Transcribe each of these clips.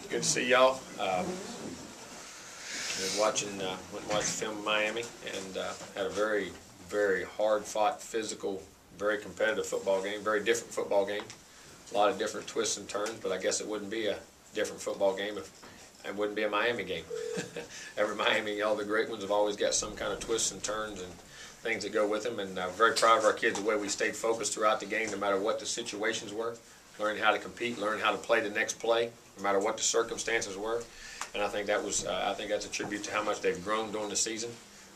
Good to see y'all. Went and watched the film in Miami, and had a very, very hard-fought, physical, very competitive football game. Very different football game. A lot of different twists and turns, but I guess it wouldn't be a different football game if it wouldn't be a Miami game. Every Miami, all the great ones have always got some kind of twists and turns and things that go with them. And I'm very proud of our kids, the way we stayed focused throughout the game, no matter what the situations were. Learning how to compete, learning how to play the next play, no matter what the circumstances were. And I think that was, I think that's a tribute to how much they've grown during the season.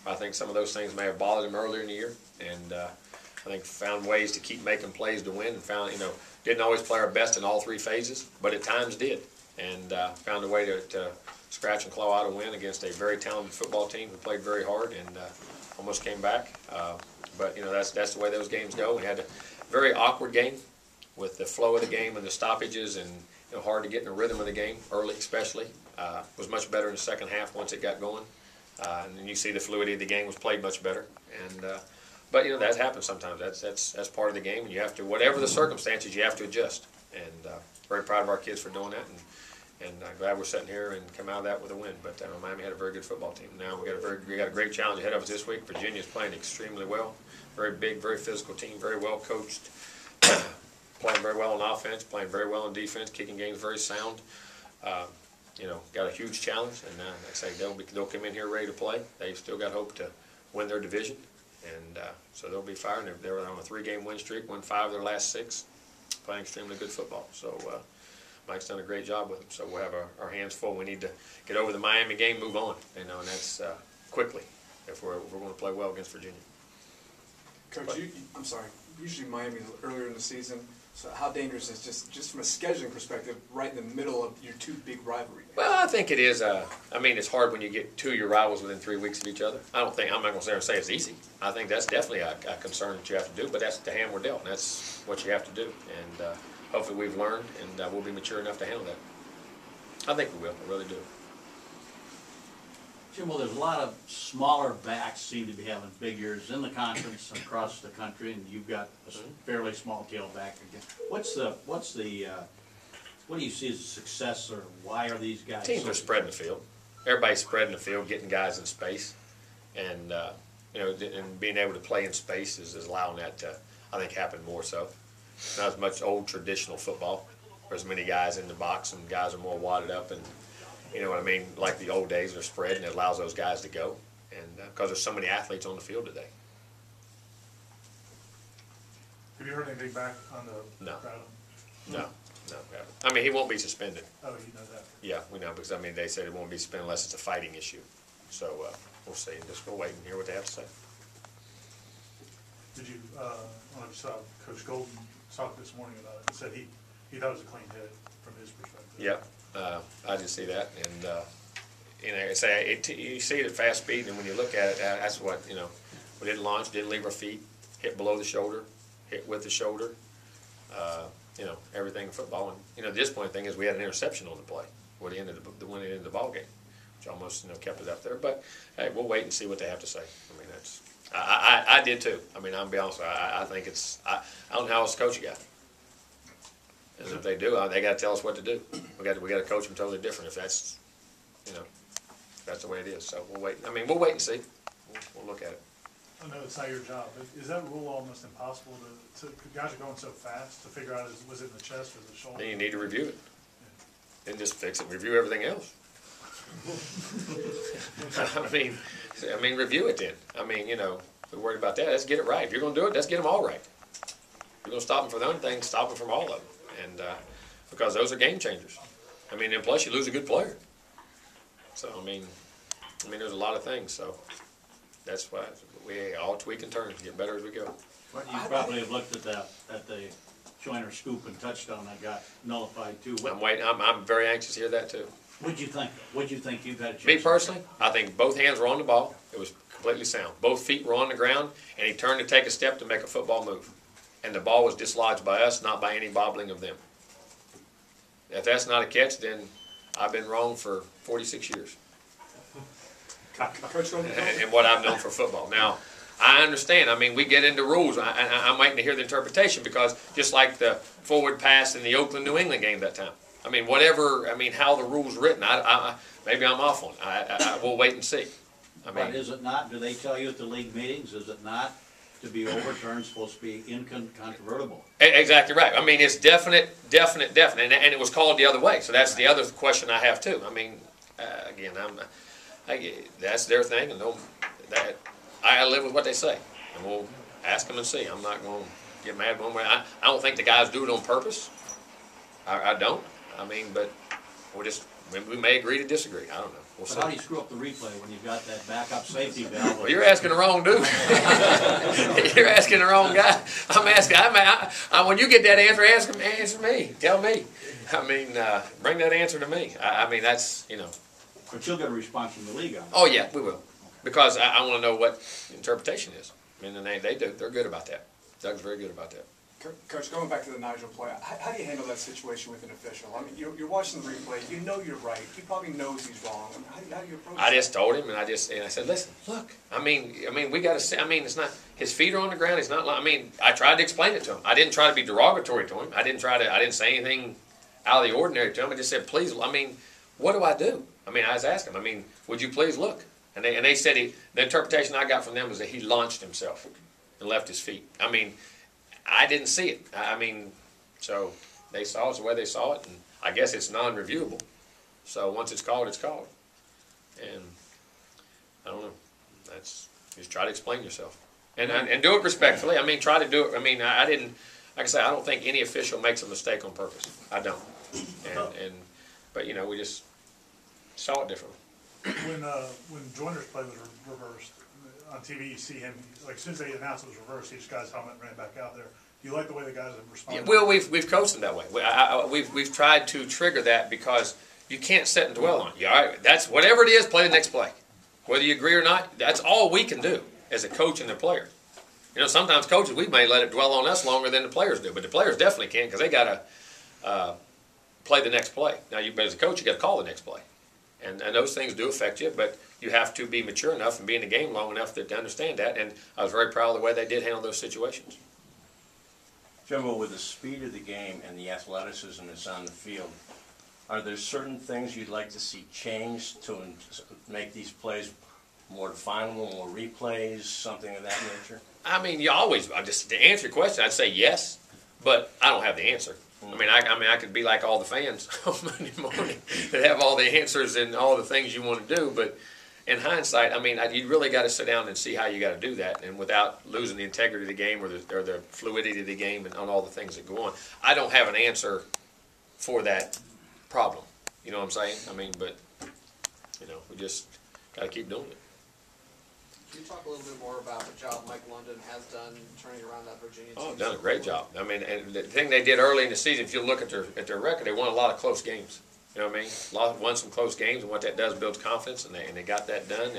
I think some of those things may have bothered them earlier in the year, and I think found ways to keep making plays to win, and found, didn't always play our best in all three phases, but at times did, and found a way to scratch and claw out a win against a very talented football team who played very hard and almost came back. But that's the way those games go. We had a very awkward game with the flow of the game and the stoppages, and hard to get in the rhythm of the game early, especially. Was much better in the second half once it got going, and then you see the fluidity of the game was played much better. And but that happens sometimes. That's part of the game, and you have to, whatever the circumstances, you have to adjust. And very proud of our kids for doing that, and glad we're sitting here and come out of that with a win. But Miami had a very good football team. Now we got a great challenge ahead of us this week. Virginia's playing extremely well, very big, very physical team, very well coached. Playing very well on offense, playing very well on defense, kicking games very sound. Got a huge challenge, and like I say, they'll come in here ready to play. They've still got hope to win their division, and so they'll be firing. They're on a 3-game win streak, won 5 of their last 6, playing extremely good football. So Mike's done a great job with them. So we'll have our hands full. We need to get over the Miami game, move on, and that's quickly if we're going to play well against Virginia. Coach, I'm sorry. Usually Miami is earlier in the season. So how dangerous is just from a scheduling perspective, right in the middle of your 2 big rivalry games? Well, I think it is. It's hard when you get 2 of your rivals within 3 weeks of each other. I'm not going to sit there and say it's easy. I think that's definitely a concern that you have to do, but that's the hand we're dealt, and that's what you have to do. And hopefully we've learned, and we'll be mature enough to handle that. I think we will. I really do. Jimbo, there's a lot of smaller backs seem to be having big years in the conference across the country, and you've got a fairly small tailback again. What do you see as a success, or why are these guys? Teams are spreading the field. Everybody's spreading the field, getting guys in space, and and being able to play in space is allowing that to, I think, happen more so. Not as much old traditional football. There's many guys in the box, and guys are more wadded up, and like the old days, they're spread, and it allows those guys to go, and because there's so many athletes on the field today. Have you heard anything back on the No. crowd? No, we haven't. He won't be suspended. Oh, you know that. Yeah, we know, because they said it won't be suspended unless it's a fighting issue. So we'll see. Just go wait and hear what they have to say. Did you? I don't know if you saw Coach Golden talk this morning about it. He said he thought it was a clean hit from his perspective. Yeah. I did see that, and you see it at fast speed, and when you look at it, that's what we didn't launch, didn't leave our feet, hit below the shoulder, hit with the shoulder, everything in football. And the disappointing thing is we had an interception on the play when it ended the ball game, which almost kept it up there. But hey, we'll wait and see what they have to say. I did too. I'll be honest with you. I think it's I don't know how else to coach a guy. And if they do, they got to tell us what to do. We got to coach them totally different if that's, that's the way it is. So we'll wait. We'll wait and see. We'll look at it. I know it's not your job, but is that rule almost impossible to guys are going so fast to figure out was it in the chest or the shoulder? Then you need to review it. Then just fix it. Review everything else. Review it then. We're worried about that. Let's get it right. If you're going to do it, let's get them all right. If you're going to stop them from one thing, stop them from all of them. And because those are game changers. And plus you lose a good player. So, there's a lot of things. So that's why we all tweak and turn, get better as we go. Well, you probably have looked at the Joyner scoop and touchdown that got nullified too. I'm waiting. I'm very anxious to hear that too. What'd you think? What'd you think you've had a chance? Me personally, I think both hands were on the ball. It was completely sound. Both feet were on the ground, and he turned to take a step to make a football move. And the ball was dislodged by us, not by any bobbling of them. If that's not a catch, then I've been wrong for 46 years. And what I've known for football. Now, I understand. We get into rules. I'm waiting to hear the interpretation, because just like the forward pass in the Oakland-New England game that time, I mean, whatever, I mean, how the rule's written, maybe I'm off on it. I will wait and see. I mean, But is it not, do they tell you at the league meetings, is it not to be overturned supposed to be incontrovertible? Exactly right. I mean, it's definite, and it was called the other way. So that's the other question I have too. I mean, again, that's their thing, and I live with what they say, and we'll ask them and see. I'm not going to get mad one way. I don't think the guys do it on purpose. I don't. I mean, but we may agree to disagree. I don't know. We'll But see. how do you screw up the replay when you've got that backup safety valve? Well, you're asking the wrong dude. You're asking the wrong guy. I'm asking. When you get that answer, answer me. Tell me. I mean, bring that answer to me. I mean, that's, you know. But you'll get a response from the league on it. Oh yeah, we will, because I want to know what the interpretation is. I mean, and they do. They're good about that. Doug's very good about that. Coach, going back to the Nigel play, how do you handle that situation with an official? I mean, you're watching the replay, you know you're right, he probably knows he's wrong. I mean, how do you approach I that? just told him, and I said, listen, look. I mean, we got to say. I mean, it's not his feet are on the ground. He's not. I mean, I tried to explain it to him. I didn't try to be derogatory to him. I didn't say anything out of the ordinary to him. I just said, please. I mean, what do I do? I mean, I was asking him. I mean, would you please look? And they said the interpretation I got from them was that he launched himself and left his feet. I mean, I didn't see it. I mean, so they saw it the way they saw it, and I guess it's non-reviewable. So once it's called, it's called. And I don't know. That's just try to explain yourself and do it respectfully. I mean, try to do it. I mean, I didn't. Like I said, I don't think any official makes a mistake on purpose. I don't. But you know, we just saw it differently. When Joyner's play was reversed, on TV you see him, like as soon as they announced it was reversed, he just got his helmet and ran back out there. Do you like the way the guys have responded? Yeah, well, we've coached them that way. We've tried to trigger that because you can't sit and dwell on it. All right, that's whatever it is. Play the next play, whether you agree or not. That's all we can do as a coach and the player. You know, sometimes coaches we may let it dwell on us longer than the players do, but the players definitely can because they got to play the next play. Now, as a coach, you got to call the next play, and those things do affect you, but you have to be mature enough and be in the game long enough to understand that. And I was very proud of the way they did handle those situations. Jimbo, with the speed of the game and the athleticism that's on the field, are there certain things you'd like to see changed to make these plays more definable, more replays, something of that nature? I mean, to answer your question, I'd say yes, but I don't have the answer. I mean, I could be like all the fans on Monday morning that have all the answers and all the things you want to do, but in hindsight, I mean, you really got to sit down and see how you got to do that, and without losing the integrity of the game or the fluidity of the game and on all the things that go on. I don't have an answer for that problem. You know what I'm saying? I mean, but you know, we just got to keep doing it. Can you talk a little bit more about the job Mike London has done turning around that Virginia team? Oh, done a great job. I mean, and the thing they did early in the season, if you look at their record, they won a lot of close games. You know what I mean? Won some close games, and what that does builds confidence, and they got that done,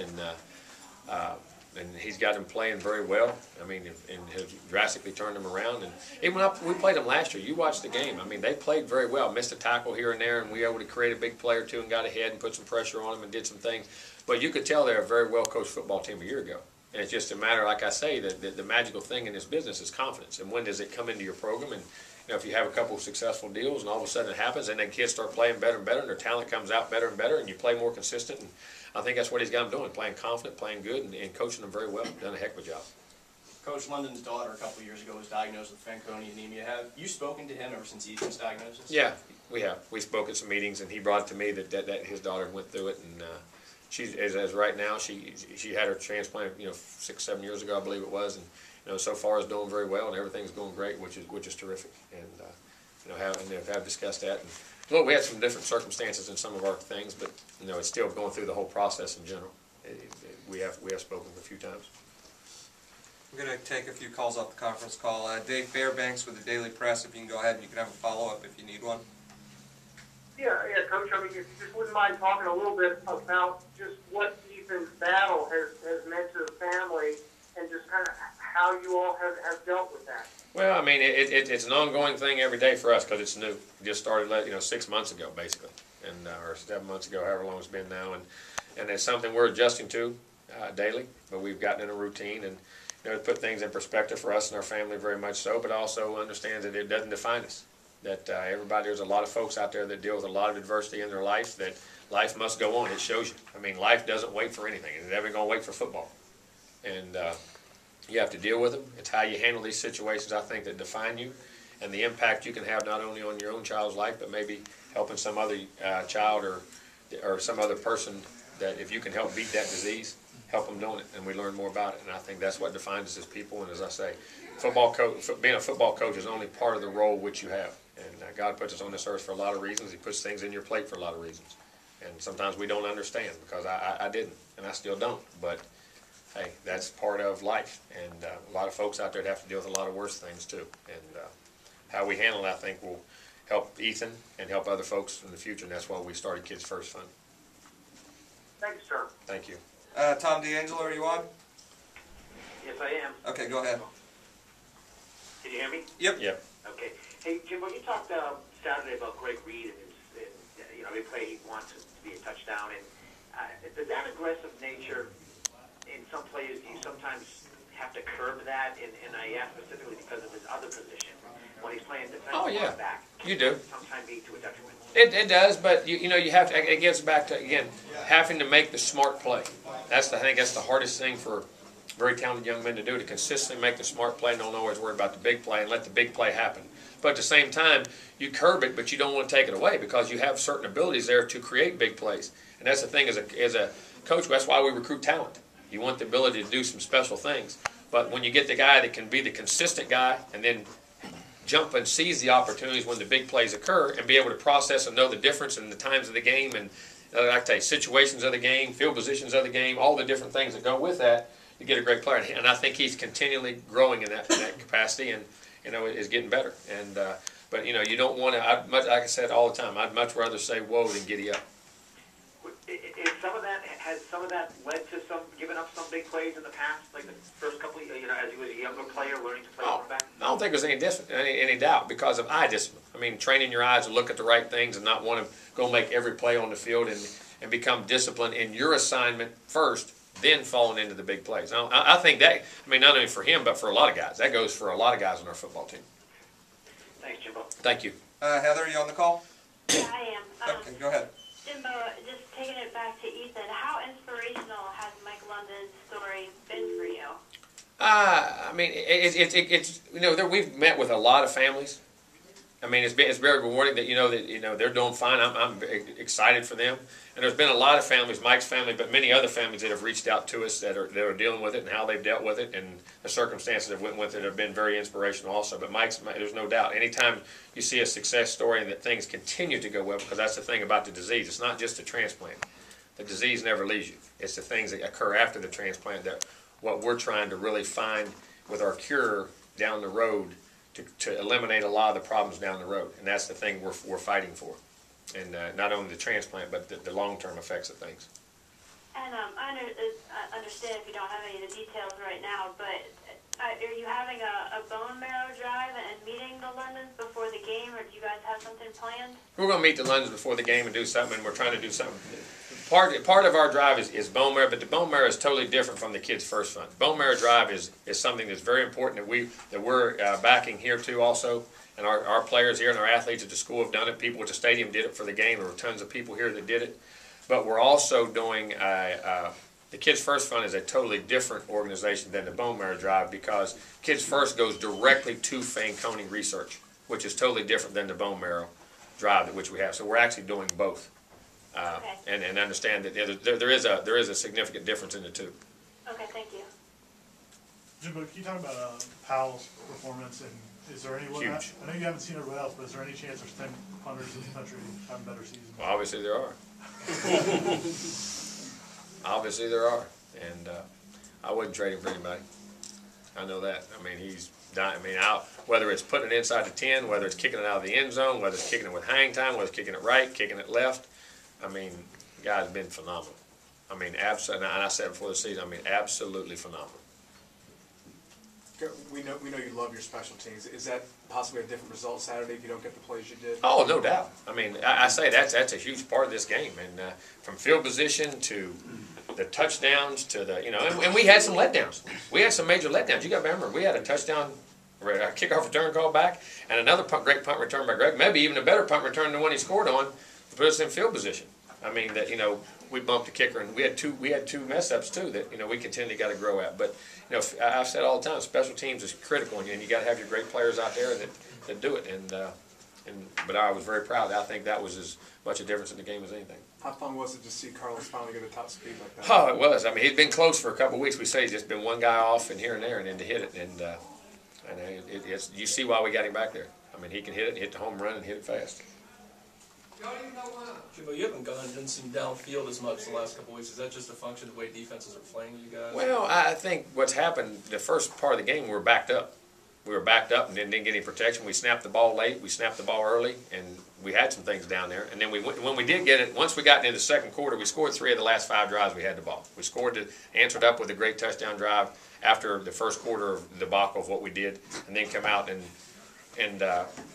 and he's got them playing very well. I mean, and has drastically turned them around. And even when we played them last year, you watched the game. I mean, they played very well. Missed a tackle here and there, and we were able to create a big play or two and got ahead and put some pressure on them and did some things. But you could tell they're a very well-coached football team a year ago. And it's just a matter, like I say, that the magical thing in this business is confidence. And when does it come into your program? And you know, if you have a couple of successful deals and all of a sudden it happens, and then kids start playing better and better, and their talent comes out better and better, and you play more consistent. And I think that's what he's got them doing, playing confident, playing good, and coaching them very well. Done a heck of a job. Coach London's daughter a couple of years ago was diagnosed with Fanconi anemia. Have you spoken to him ever since he was diagnosed? Yeah, we have. We spoke at some meetings, and he brought it to me that his daughter went through it, and she's as right now she had her transplant 6-7 years ago, I believe it was, and so far is doing very well, and everything's going great, which is terrific. And have discussed that. And, look, we had some different circumstances in some of our things, but it's still going through the whole process in general. We have spoken a few times. We're going to take a few calls off the conference call. Dave Fairbanks with the Daily Press. If you can go ahead and you can have a follow-up if you need one. Yeah, Coach. I mean, if you just wouldn't mind talking a little bit about just what Ethan's battle has meant to the family and just kind of how you all have dealt with that. Well, I mean, it's an ongoing thing every day for us because it's new. We just started 6 months ago, basically, and or 7 months ago, however long it's been now, and it's something we're adjusting to daily. But we've gotten in a routine, and to put things in perspective for us and our family, very much so. But also understand that it doesn't define us. that everybody, there's a lot of folks out there that deal with a lot of adversity in their life, that life must go on. It shows you. I mean, life doesn't wait for anything. It's never going to wait for football. And you have to deal with them. It's how you handle these situations, I think, that define you, and the impact you can have not only on your own child's life, but maybe helping some other child or some other person, that if you can help beat that disease, help them doing it, and we learn more about it. And I think that's what defines us as people. And as I say, being a football coach is only part of the role which you have. And God puts us on this earth for a lot of reasons. He puts things in your plate for a lot of reasons. And sometimes we don't understand, because I didn't, and I still don't. But hey, that's part of life. And a lot of folks out there that have to deal with a lot of worse things too. And how we handle it, I think, will help Ethan and help other folks in the future. And that's why we started Kids First Fund. Thanks, sir. Thank you. Tom D'Angelo, are you on? Yes, I am. Okay, go ahead. Can you hear me? Yep. Yep. Okay. Hey, Jimbo, you talked Saturday about Greg Reed and every play he wants to be a touchdown. And does that aggressive nature in some players, do you sometimes have to curb that? And I ask specifically because of his other position. When he's playing defensive back, you do. Sometimes be to a detriment. It does, but you have to. It gets back to, again, having to make the smart play. I think that's the hardest thing for very talented young men to do, to consistently make the smart play and don't always worry about the big play and let the big play happen. But at the same time, you curb it, but you don't want to take it away, because you have certain abilities there to create big plays. And that's the thing as a coach. That's why we recruit talent. You want the ability to do some special things. But when you get the guy that can be the consistent guy and then jump and seize the opportunities when the big plays occur, and be able to process and know the difference in the times of the game, and like I tell you, situations of the game, field positions of the game, all the different things that go with that, you get a great player. And I think he's continually growing in that capacity, and is getting better. And but you don't want to. Like I said all the time, I'd much rather say whoa than giddy up. Has some of that led to some giving up some big plays in the past, like the first couple of, as he was a younger player learning to play quarterback? I don't think there's any doubt, because of eye discipline. I mean, training your eyes to look at the right things and not want to go make every play on the field, and become disciplined in your assignment first, then falling into the big plays. Now, I think that, not only for him, but for a lot of guys. That goes for a lot of guys on our football team. Thanks, Jimbo. Thank you. Heather, are you on the call? Yeah, I am. Okay, go ahead. Jimbo, just taking it back to Ethan, how inspirational has Mike London's story been for you? It's we've met with a lot of families. It's very rewarding that they're doing fine. I'm excited for them. And there's been a lot of families, Mike's family, but many other families that have reached out to us that are dealing with it, and how they've dealt with it, and the circumstances that went with it have been very inspirational also. But there's no doubt. Anytime you see a success story and that things continue to go well, because that's the thing about the disease. It's not just a transplant. The disease never leaves you. It's the things that occur after the transplant that what we're trying to really find with our cure down the road to eliminate a lot of the problems down the road. And that's the thing we're fighting for. And not only the transplant, but the long-term effects of things. And I understand if you don't have any of the details right now, but are you having a bone marrow drive and meeting the Londons before the game, or do you guys have something planned? We're going to meet the Londons before the game and do something, and we're trying to do something. Part of our drive is bone marrow, but the bone marrow is totally different from the Kids First Fund. Bone marrow drive is something that's very important that we're backing here too also. And our players here and our athletes at the school have done it. People at the stadium did it for the game. There were tons of people here that did it. But we're also doing, the Kids First Fund is a totally different organization than the Bone Marrow Drive, because Kids First goes directly to Fanconi research, which is totally different than the Bone Marrow Drive, which we have. So we're actually doing both. And understand that there is a significant difference in the two. Okay, thank you. Jimbo, can you talk about Powell's performance, and is there anyone? Huge. I know you haven't seen everyone else, but is there any chance there's 10 punters in the country having better seasons? Well, obviously there are. Obviously there are, and I wouldn't trade him for anybody. I know that. He's dying. Whether it's putting it inside the 10, whether it's kicking it out of the end zone, whether it's kicking it with hang time, whether it's kicking it right, kicking it left. The guy's been phenomenal. Absolutely. And I said before the season, absolutely phenomenal. We know you love your special teams. Is that possibly a different result Saturday if you don't get the plays you did? Oh, no doubt. I say that's a huge part of this game, and from field position to the touchdowns to the and we had some letdowns. We had some major letdowns. You got to remember, we had a touchdown a kickoff return call back, and another great punt return by Greg, maybe even a better punt return than the one he scored on, to put us in field position. I mean, that, we bumped the kicker, and we had two mess ups too that we continually got to grow at. But I've said all the time, special teams is critical, and you got to have your great players out there that do it. But I was very proud. I think that was as much a difference in the game as anything. How fun was it to see Carlos finally get a top speed like that? Oh, it was. I mean, he'd been close for a couple of weeks. We say he's just been one guy off and here and there, and then to hit it. And you see why we got him back there. I mean, he can hit it, and hit the home run, and hit it fast. Jimbo, you haven't didn't seem downfield as much the last couple of weeks. Is that just a function of the way defenses are playing you guys? Well, I think what's happened, the first part of the game, we were backed up. We were backed up and didn't get any protection. We snapped the ball late. We snapped the ball early, and we had some things down there. And then when we did get it, once we got into the second quarter, we scored 3 of the last 5 drives we had the ball. We answered up with a great touchdown drive after the first quarter of the debacle of what we did, and then come out and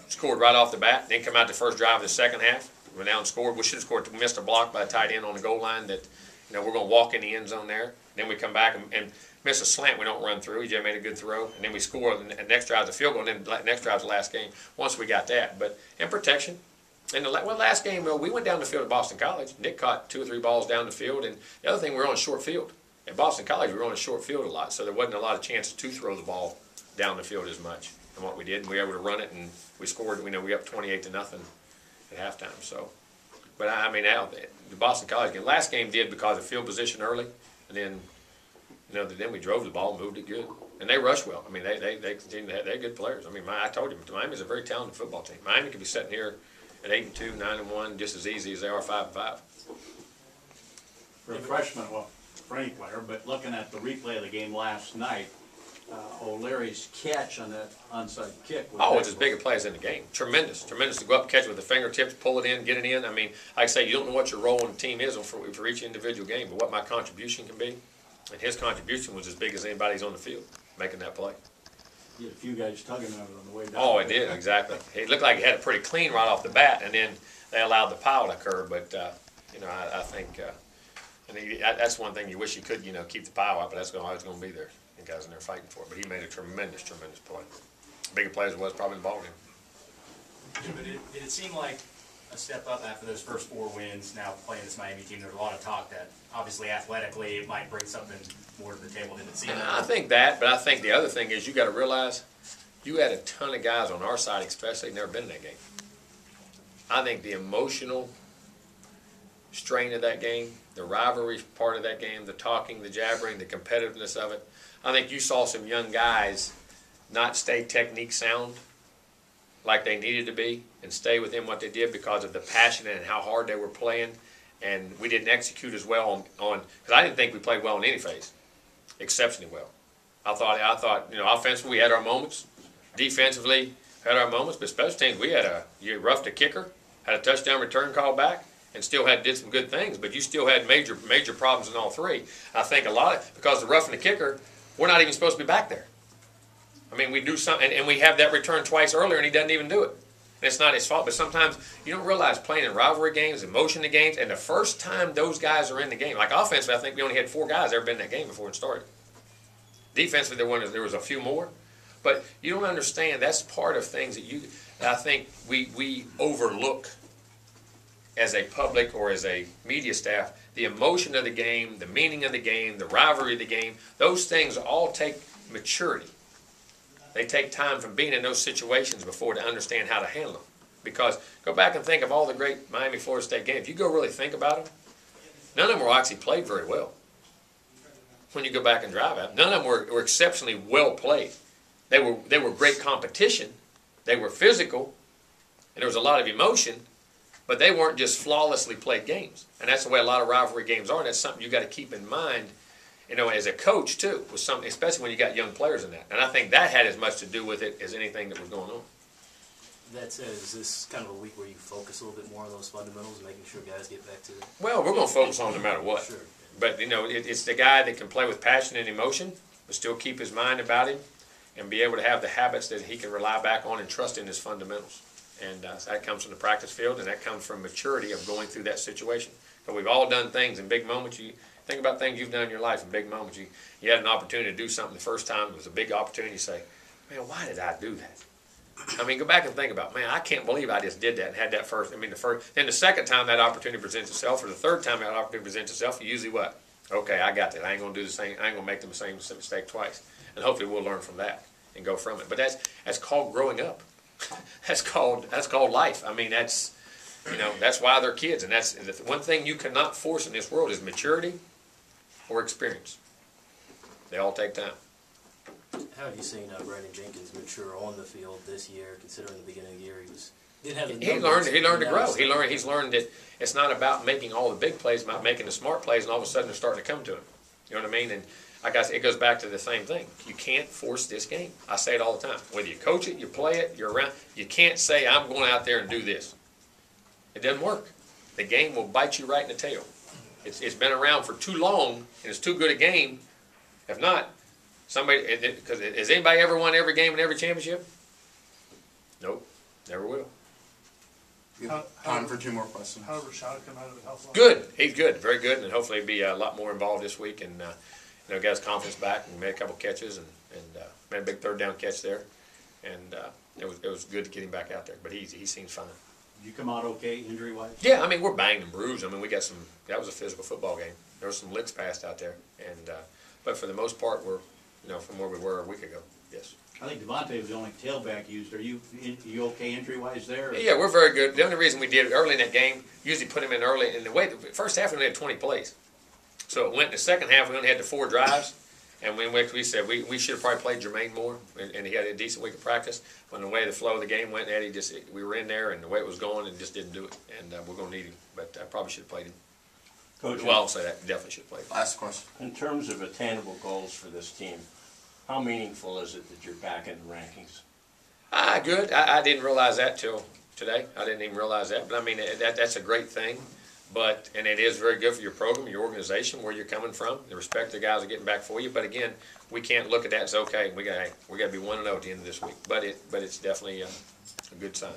scored right off the bat. Then come out the first drive of the second half. We went out and scored. We should have scored. We missed a block by a tight end on the goal line that we're going to walk in the end zone there. Then we come back and miss a slant we don't run through. He just made a good throw. And then we score. And the next drive's a field goal. And then the next drive's the last game once we got that. But in protection. And the last game, we went down the field at Boston College. Nick caught 2 or 3 balls down the field. And the other thing, we were on a short field. At Boston College, we were on a short field a lot. So there wasn't a lot of chances to throw the ball down the field as much. And what we did, we were able to run it. And we scored. We up 28-0 at halftime. So. But I mean, the Boston College game, last game did because of field position early, and then, then we drove the ball, moved it good, and they rushed well. I mean, they continue to have, they're good players. I mean, I told you, Miami's a very talented football team. Miami could be sitting here at 8-2, 9-1, just as easy as they are 5-5. For a freshman, well, for any player, but looking at the replay of the game last night, O'Leary's catch on that onside kick. It's as big a play as in the game. Tremendous to go up, catch it with the fingertips, pull it in, get it in. I mean, like I say, you don't know what your role in the team is for each individual game, but what my contribution can be. And his contribution was as big as anybody's on the field making that play. You had a few guys tugging on it on the way down. Oh, it did, exactly. It looked like he had it pretty clean right off the bat, and then they allowed the foul to occur. But, I think that's one thing you wish you could, keep the foul out, but that's always going to be there. The guys in there fighting for it. But he made a tremendous play. Bigger play as it was probably in the ballgame. But did it seem like a step up after those first 4 wins, now playing this Miami team? There's a lot of talk that obviously athletically it might bring something more to the table than it seemed. I think that, but I think the other thing is you got to realize you had a ton of guys on our side especially never been in that game. I think the emotional strain of that game, the rivalry part of that game, the talking, the jabbering, the competitiveness of it, I think you saw some young guys not stay technique sound like they needed to be and stay within what they did because of the passion and how hard they were playing. And we didn't execute as well on because I didn't think we played well in any phase, exceptionally well. I thought, offensively we had our moments, defensively had our moments, but special teams you roughed a kicker, had a touchdown return call back, and still did some good things, but you still had major problems in all 3. I think a lot of because the roughing the kicker, we're not even supposed to be back there. I mean, we do something, and we have that return twice earlier, and he doesn't even do it. And it's not his fault, but sometimes you don't realize playing in rivalry games, emotion in games, and the first time those guys are in the game, like offensively, I think we only had 4 guys ever been in that game before it started. Defensively, there was a few more, but you don't understand. That's part of things that I think we overlook as a public or as a media staff. The emotion of the game, the meaning of the game, the rivalry of the game, those things all take maturity. They take time from being in those situations before to understand how to handle them. Because go back and think of all the great Miami-Florida State games. If you go really think about them, none of them were actually played very well. When you go back and drive at them, none of them were exceptionally well played. They were great competition. They were physical, and there was a lot of emotion. But they weren't just flawlessly played games. And that's the way a lot of rivalry games are, and that's something you got to keep in mind, as a coach too, with something, especially when you got young players in that. And I think that had as much to do with it as anything that was going on. That said, is this kind of a week where you focus a little bit more on those fundamentals and making sure guys get back to it? Well, we're going to focus on no matter what. Sure. But, it's the guy that can play with passion and emotion, but still keep his mind about him and be able to have the habits that he can rely back on and trust in his fundamentals. And that comes from the practice field, and that comes from maturity of going through that situation. But we've all done things in big moments. You think about things you've done in your life in big moments. You had an opportunity to do something the first time. It was a big opportunity. You say, man, why did I do that? I mean, go back and think about, man, I can't believe I just did that and had that first. I mean, then the second time that opportunity presents itself, or the third time that opportunity presents itself, you usually what? Okay, I got that. I ain't gonna do the same. I ain't gonna make the same mistake twice. And hopefully we'll learn from that and go from it. But that's called growing up. That's called life. I mean, that's why they're kids. And that's the one thing you cannot force in this world is maturity or experience. They all take time. How have you seen Brandon Jenkins mature on the field this year, considering the beginning of the year didn't have the He learned to grow. numbers? He's learned that it's not about making all the big plays, about making the smart plays, and all of a sudden they're starting to come to him. You know what I mean? And I guess it goes back to the same thing. You can't force this game. I say it all the time. Whether you coach it, you play it, you're around, you can't say, I'm going out there and do this. It doesn't work. The game will bite you right in the tail. It's been around for too long, and it's too good a game. If not, because has anybody ever won every game and every championship? Nope, never will. Time for 2 more questions. How did Rashad come out of the health line? Good, he's good, very good, and hopefully he'll be a lot more involved this week, and got his confidence back, and made a couple catches, and made a big third down catch there, and it was good to get him back out there. But he seems fine. Did you come out okay injury wise? Yeah, I mean we're banged and bruised. I mean we got some. That was a physical football game. There was some licks passed out there, and but for the most part we're from where we were a week ago. Yes. I think Devontae was the only tailback used. Are you okay injury-wise there? Yeah, we're very good. The only reason we did it early in that game, usually put him in early. In the first half we only had 20 plays, so it went in the second half. We only had the 4 drives, and we said we should have probably played Jermaine more, and he had a decent week of practice. When the way the flow of the game went, Eddie we were in there, and the way it was going, and just didn't do it. And we're going to need him, but I probably should have played him. Coach, well, I'll say that definitely should have played him. Last question. In terms of attainable goals for this team, how meaningful is it that you're back in the rankings? Good. I didn't realize that till today. I didn't even realize that. But I mean, that's a great thing. And it is very good for your program, your organization, where you're coming from. The respect the guys are getting back for you. But again, we can't look at that and say, okay, we got to be 1-0 at the end of this week. But it's definitely a good sign.